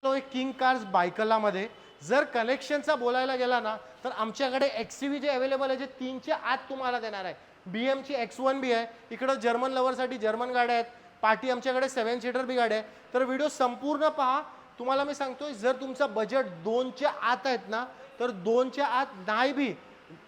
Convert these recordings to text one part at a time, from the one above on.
तो एक king cars बायकलामध्ये जर कनेक्शनचा बोलायला गेला ना तर आमच्याकडे एक्सयूव्ही जे अवेलेबल आहे जे 3च्या आत तुम्हाला देणार आहे. BM ची X1B आहे. इकडे जर्मन लव्हरसाठी जर्मन गाड्या आहेत. पार्टी आमच्याकडे 7 सीटर बी गाड्या आहे. तर व्हिडिओ संपूर्ण पहा. तुम्हाला मी सांगतोय जर तुमचा बजेट 2च्या आत आहेत ना तर 2च्या आत नाही बी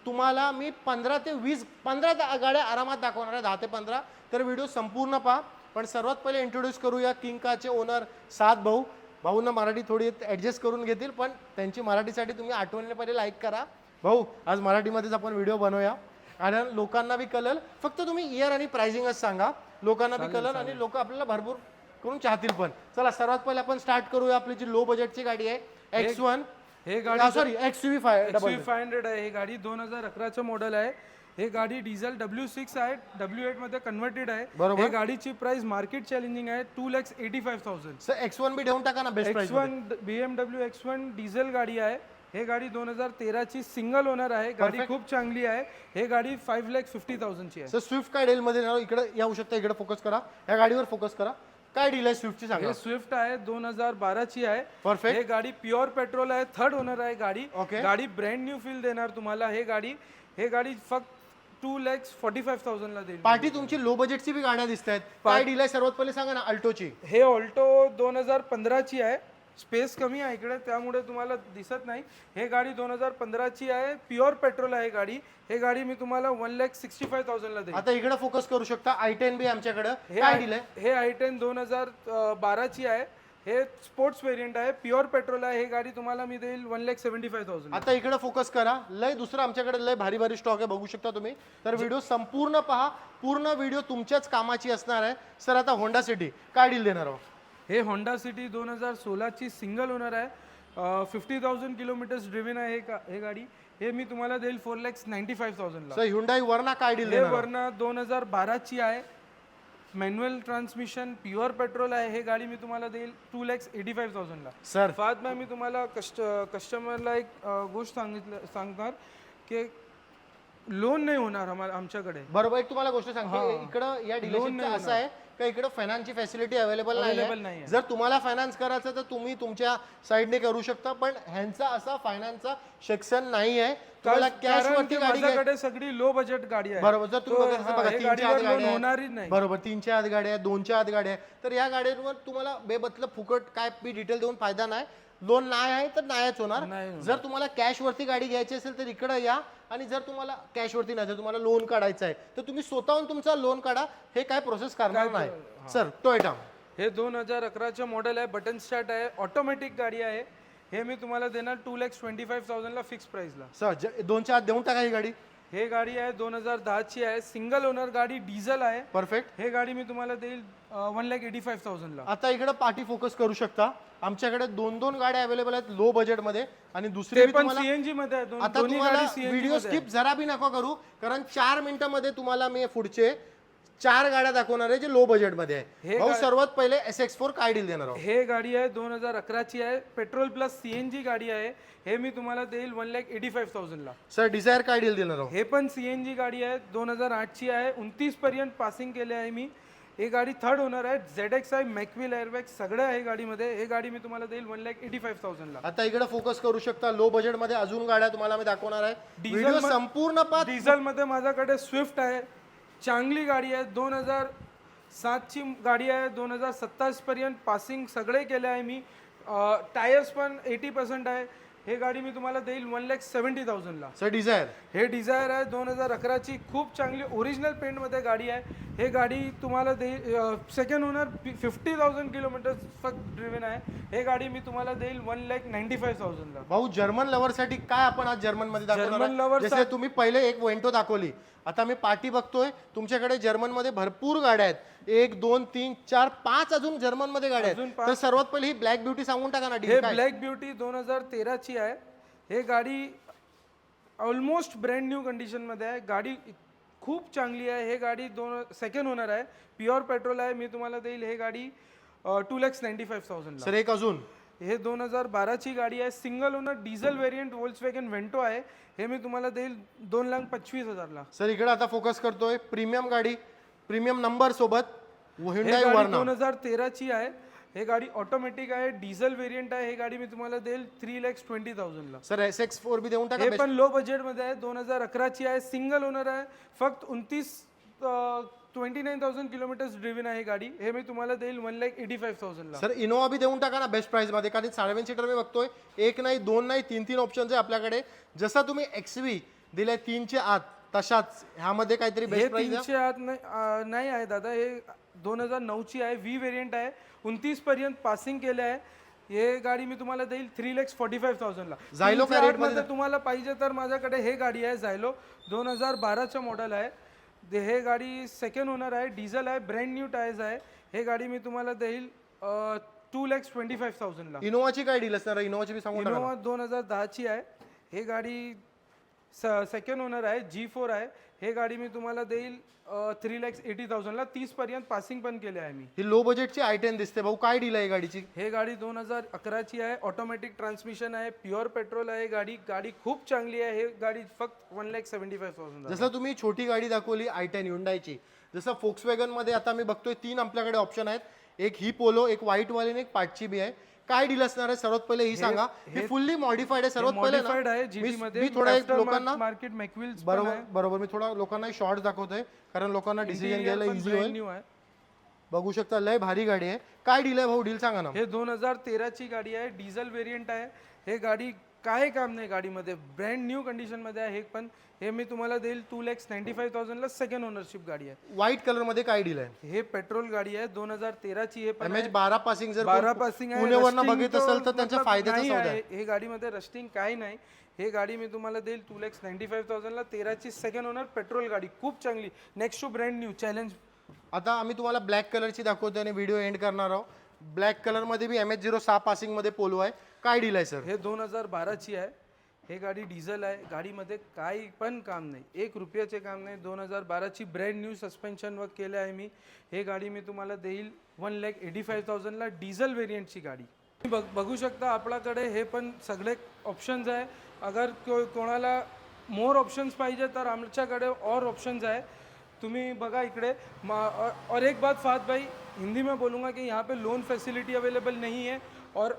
तुम्हाला मी 15 ते 20 15 गाड्या आरामात दाखवणार आहे, 10 ते 15. तर व्हिडिओ संपूर्ण पहा. पण सर्वात पहिले इंट्रोड्यूस करूया किंग कारचे ओनर सात भाऊ. भाऊंना मराठी थोडी ॲडजस्ट करून घेतील पण त्यांची मराठीसाठी तुम्ही आठवणीने पहिले लाईक करा. भाऊ आज मराठीमध्येच आपण व्हिडिओ बनवूया आणि लोकांना बी कळेल. फक्त तुम्ही इयर आणि प्राइसिंगच सांगा, लोकांना बी कळेल आणि लोक आपल्याला भरपूर करून चाहतील पण. चला सर्वात पहिले आपण स्टार्ट करूया. आपली जी लो बजेटची गाडी आहे X1 हे गाडी सॉरी XUV 500 आहे. ही गाडी 2011चं मॉडेल आहे. हे गाडी डिझेल W6 आहे, W8 मध्ये कन्वर्टेड आहे. बरोबर. हे गाडीची प्राइस मार्केट चॅलेंजिंग आहे 2,85,000. सर X1 देऊन टाका ना best price. X1 BMW X1 diesel गाडी आहे. हे गाडी 2013 ची सिंगल ओनर आहे. गाडी खूप चांगली आहे. हे गाडी 5,50,000 ची आहे. सर स्विफ्ट काय डील मध्ये इकडे येऊ शकता, इकडे फोकस करा, या गाडीवर फोकस करा. काय डील आहे स्विफ्टची सांगा. हे स्विफ्ट आहे 2012 ची आहे. परफेक्ट. हे गाडी प्युअर पेट्रोल आहे, थर्ड ओनर आहे गाडी. Okay. गाडी ब्रँड न्यू फील देणार तुम्हाला. हे गाडी फक्त 2,45,000 ला देईल. पार्टी तुमची लो बजेटची बी गाड्या दिसत आहेत. काय डील आहे सर्वात पहिले सांगा ना अल्टोची. हे ऑल्टो 2015 ची आहे. स्पेस कमी आहे इकडे त्यामुळे तुम्हाला दिसत नाही. हे गाडी 2015 ची आहे, प्युअर पेट्रोल आहे गाडी. हे गाडी मी तुम्हाला 1,65,000 ला देईल. आता इकडे फोकस करू शकता. i10 बी आमच्याकडे. काय डील आहे. हे i10 2012 ची आहे. हे स्पोर्ट्स वेरियंट आहे, प्युअर पेट्रोल आहे. हे गाडी तुम्हाला मी देईल 1,75,000. आता इकडे फोकस करा. लय दुसरं आमच्याकडे लय भारी भारी स्टॉक आहे, बघू शकता तुम्ही. तर व्हिडिओ संपूर्ण पहा. पूर्ण व्हिडिओ तुमच्याच कामाची असणार आहे. सर आता होंडा सिटी काय डील देणार आहोत. हे होंडा सिटी 2016 ची सिंगल ओनर आहे. 50,000 किलोमीटर्स ड्रिव्हन आहे हे गाडी. हे मी तुम्हाला देईल 4,95,000 ला. सर ह्युंडाई वर्ना काय डील हे देणार. वर्ना 2012 ची आहे, मॅन्युअल ट्रान्समिशन, प्युअर पेट्रोल आहे. हे गाडी मी तुम्हाला देईल 2,85,000 ला. सर फात मी तुम्हाला कस्टमरला एक गोष्ट सांगणार की लोन नाही होणार आमच्याकडे. बरोबर. एक तुम्हाला गोष्ट सांगतो, इकडं या डीलरशिपचं असं आहे का इकडे फायनान्सची फॅसिलिटी अवेलेबल नाही. जर तुम्हाला फायनान्स करायचं तर तुम्ही तुमच्या साईडने करू शकता, पण ह्यांचा असा फायनान्सचा सेक्शन नाही आहे. तुम्हाला कॅश वरती गाडी माझ्याकडे सगळी लो बजेट गाडी आहे. बरोबर. जर तुम्ही बघा 3च्या आत गाड्या होणारच नाही. बरोबर 3च्या आत गाड्या, 2च्या आत गाड्या. तर या गाड्यांवर तुम्हाला बेबतलं फुकट काय बी डिटेल देऊन फायदा नाही. लोन नाही आहे तर नाहीच होणार. जर तुम्हाला कॅश वरती गाडी घ्यायची असेल तर इकडे या, आणि जर तुम्हाला कॅश वरती नाही, जर तुम्हाला लोन काढायचं आहे तर तुम्ही स्वतःहून तुमचा लोन काढा. हे काय प्रोसेस करणार नाही. सर टोयोटा हे 2011चं मॉडेल आहे, बटन स्टार्ट आहे, ऑटोमॅटिक गाडी आहे. हे मी तुम्हाला देणार 2,25,000 ला फिक्स प्राइसला. सर 2च्या आत देऊन टाका ही गाडी. हे गाडी आहे 2010 ची आहे, सिंगल ओनर गाडी, डिझेल आहे. परफेक्ट. हे गाडी मी तुम्हाला देईल 1,85,000 ला. आता इकडे पार्टी फोकस करू शकता. आमच्याकडे 2 गाड्या अवेलेबल आहेत लो बजेट मध्ये, आणि दुसरी पण सीएनजी मध्ये आहे. आता तुम्हाला व्हिडिओ स्किप जरा बी नको करू, कारण 4 मिनिटांमध्ये तुम्हाला मी पुढचे 4 गाड्या दाखवणार आहे जे लो बजेट मध्ये आहे. भाऊ सर्वात पहिले SX4 काय डील देणार आहोत. हे गाडी आहे 2011 ची आहे, पेट्रोल प्लस सीएनजी गाडी आहे. हे मी तुम्हाला देईल 1,85,000 ला. सर डिझायर काय डील देणार आहोत. हे पण सीएनजी गाडी आहे, 2008 ची आहे, 29 पर्यंत पासिंग केले आहे मी. हे गाडी थर्ड ओनर आहे, ZX आहे, मॅकविल एअरबॅग सगळं आहे गाडीमध्ये. हे गाडी मी तुम्हाला देईल 1,85,000 ला. आता इकडे फोकस करू शकता. लो बजेट मध्ये अजून गाड्या तुम्हाला मी दाखवणार आहे. व्हिडिओ संपूर्ण पहा. डिझेल मध्ये माझ्याकडे स्विफ्ट आहे, चांगली गाडी आहे, 2007 ची गाडी आहे, 2027 पर्यंत पासिंग सगळे केले आहे मी. टायर्स पण 80% आहे. हे गाडी मी तुम्हाला देईल 1,70,000 ला. Sir Dzire. हे डिझायर आहे 2011 ची, खूप चांगली ओरिजिनल पेंट मध्ये गाडी आहे. हे गाडी तुम्हाला देईल सेकंड ओनर, 50,000 किलोमीटर फक्त ड्रिव्हन आहे. हे गाडी मी तुम्हाला देईल 1,95,000 ला. भाऊ जर्मन लवर साठी काय आपण आज जर्मन मध्ये दाखवणार. जसे तुम्ही पहिले एक वेंटो दाखवली, आता मी पार्टी बघतोय तुमच्याकडे जर्मन मध्ये भरपूर गाड्या आहेत. 1 2 3 4 5 अजून जर्मन मध्ये गाड्या आहेत. तर सर्वात पहिले ही ब्लॅक ब्युटी सांगून टाका ना. हे ब्लॅक ब्युटी 2013 ची आहे. हे गाडी ऑलमोस्ट ब्रँड न्यू कंडिशन मध्ये आहे. गाडी खूप चांगली आहे. हे गाडी सेकंड ओनर आहे, प्युअर पेट्रोल आहे. मी तुम्हाला देईल हे गाडी 2,95,000 ला. सर एक अजून हे 2012 ची गाडी आहे, single owner, diesel variant, Volkswagen Vento आहे. हे मी तुम्हाला देईल 2,25,000 ला. सर इकडे आता फोकस करतोय प्रीमियम गाडी, प्रीमियम नंबर सोबत Hyundai वर्ना 2013 ची आहे. हे गाडी ऑटोमॅटिक आहे, डिझेल व्हेरियंट आहे. हे गाडी मी तुम्हाला देईल 3,20,000 ला. सर SX4 बी देऊन टाका. हे पण लो बजेटमध्ये आहे, 2011ची आहे, सिंगल ओनर आहे, फक्त 29,000 किलोमीटर्स ड्रिव्हन आहे ही गाडी. हे मी तुम्हाला देईल 1,85,000 ला. सर इनोवा बी देऊन टाका ना बेस्ट प्राइस मध्ये, कारण 7.5 सीटर मी बघतोय, एक नाही दोन नाही तीन ऑप्शन्स आहे आपल्याकडे. जसा तुम्ही XV दिले 3चे आत, तशाच ह्यामध्ये काहीतरी हे बेस्ट प्राइस 300 आत नाही आहे दादा. हे 2009ची आहे, V व्हेरियंट आहे, 29 पर्यंत पासिंग केले आहे. हे गाडी मी तुम्हाला देईल 3,45,000 ला. Xylo काय rate मध्ये तुम्हाला पाहिजे तर माझ्याकडे हे गाडी आहे Xylo, 2012चं मॉडेल आहे. हे गाडी सेकंड ओनर आहे, डिझेल आहे, ब्रँड न्यू टायर्स आहे. हे गाडी मी तुम्हाला देईल 2,25,000 ला. इनोवाची काय डील असणार? इनोवाची बी सांगू टाका. इनोवा 2010ची आहे. हे गाडी सेकंड ओनर आहे, G4 आहे. हे गाडी मी तुम्हाला देईल 3,80,000 ला. 30 पर्यंत पासिंग पण केले आहे मी. ही लो बजेटची i10 दिसते भाऊ, काय डील आहे गाडीची? हे गाडी 2011ची आहे, ऑटोमॅटिक ट्रान्समिशन आहे, प्युअर पेट्रोल आहे. गाडी खूप चांगली आहे. हे गाडी फक्त 1,75,000. जसं तुम्ही छोटी गाडी दाखवली i10 Hyundaiची, जसं Volkswagen मध्ये आता मी बघतोय 3 आपल्याकडे ऑप्शन आहेत. एक ही पोलो, एक व्हाईट वाली आणि एक 5ची बी आहे. काय डील असणार आहे सर्वात पहिले ही सांगा. हे फुल्ली मॉडिफाईड आहे सर्वात पहिले मॉडिफाईड आहे ना. GT मध्ये. मी थोडा एक लोकांना मार्केट मॅकविल्स बरोबर मी थोडा लोकांना शॉर्ट दाखवतोय, कारण लोकांना डिसिजन घ्यायला इझी होईल. न्यू आहे. बघू शकता लय भारी गाडी आहे. काय डील आहे भाऊ, डील सांगा ना. हे 2013ची गाडी आहे, डिझेल व्हेरियंट आहे. हे गाडी काय काम नाही गाडीमध्ये, ब्रँड न्यू कंडिशन मध्ये आहे. हे मी तुम्हाला देईल 2,95,000 ला. सेकंड ओनरशिप गाडी आहे. व्हाईट कलर मध्ये काय डील आहे? हे पेट्रोल गाडी आहे, 2013ची. हे पण MH12 पासिंग जर 12 पासिंग आहे. पुण्यावरनं Rusting बघित असेल तर त्यांच्या मतलब फायद्याचा नाही सौदा आहे. आहे. हे गाडीमध्ये रस्टिंग काही नाही. हे गाडी मी तुम्हाला देईल 2,95,000 ला. 13ची सेकंड ओनर पेट्रोल गाडी, खूप चांगली. Next to brand new challenge. आता आम्ही तुम्हाला ब्लॅक कलरची दाखवतोय आणि व्हिडिओ एंड करणार आहोत. ब्लॅक कलर मध्ये बी MH06 पासिंग मध्ये पोलो आहे. काय डील आहे सर? हे 2012ची आहे. हे गाडी डिझेल आहे. गाडीमध्ये काही पण काम नाही, 1 रुपयाचे काम नाही. 2012ची ब्रँड न्यू सस्पेन्शन वर्क केलं आहे मी. हे गाडी मी तुम्हाला देईल 1,85,000 ला. डिझेल व्हेरियंटची गाडी. बघू शकता आपल्याकडे हे पण सगळे ऑप्शन्स आहे. अगर कोणाला मोर ऑप्शन्स पाहिजे तर आमच्याकडे और ऑप्शन्स आहे. तुम्ही बघा इकडे. और एक बात फात भाई, हिंदी में बोलूँगा कि यहाँ पे लोन फैसिलिटी अवेलेबल नहीं है. और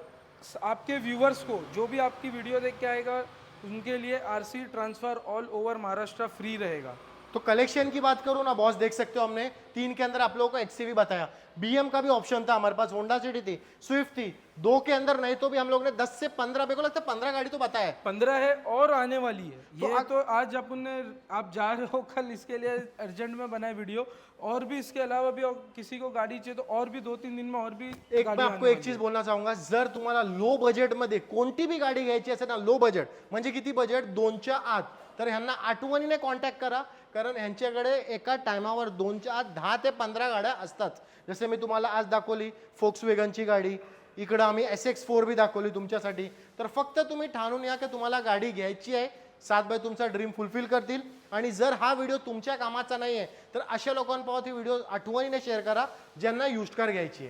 आपके व्यूवर्स को जो भी आपकी वीडियो देख के आएगा उनके लिए RC transfer all over Maharashtra free रहेगा. तो कलेक्शन की बात करूँ ना बॉस, देख सकते हो हमने 3 के अंदर आप लोगों को XCV बताया, BM का भी ऑप्शन था हमारे पास, होंडा सिटी थी, स्विफ्ट थी. 2 के अंदर नहीं तो भी हम लोग ने 10 से 15, मेरे को लगता है 15 गाड़ी तो बताया है. 15 है और आने वाली है. ये तो आज आप जा रहे हो, कल इसके लिए अर्जेंट में बनाए वीडियो. और भी इसके अलावा भी किसी को गाड़ी चाहिए तो और भी 2-3 दिन में और भी एक मैं आपको एक चीज बोलना चाहूंगा, जर तुम्हाला लो बजेट मध्ये कोणती भी गाडी घ्यायची असेल ना, लो बजेट म्हणजे किती बजेट, 2च्या आत, तर ह्यांना आठवणीने कॉन्टॅक्ट करा, कारण ह्यांच्याकडे एका टायमावर 2च्या आत 10 ते 15 गाड्या असतात. जसे मी तुम्हाला आज दाखवली Volkswagenची गाडी, इकडं आम्ही SX4 बी दाखवली तुमच्यासाठी. तर फक्त तुम्ही ठाणून या की तुम्हाला गाडी घ्यायची आहे. 7 बाय तुमचा ड्रीम फुलफिल करतील. आणि जर हा व्हिडिओ तुमच्या कामाचा नाही आहे तर अशा लोकांपावती व्हिडिओ आठवणीने शेअर करा ज्यांना युज्ड कार घ्यायची आहे.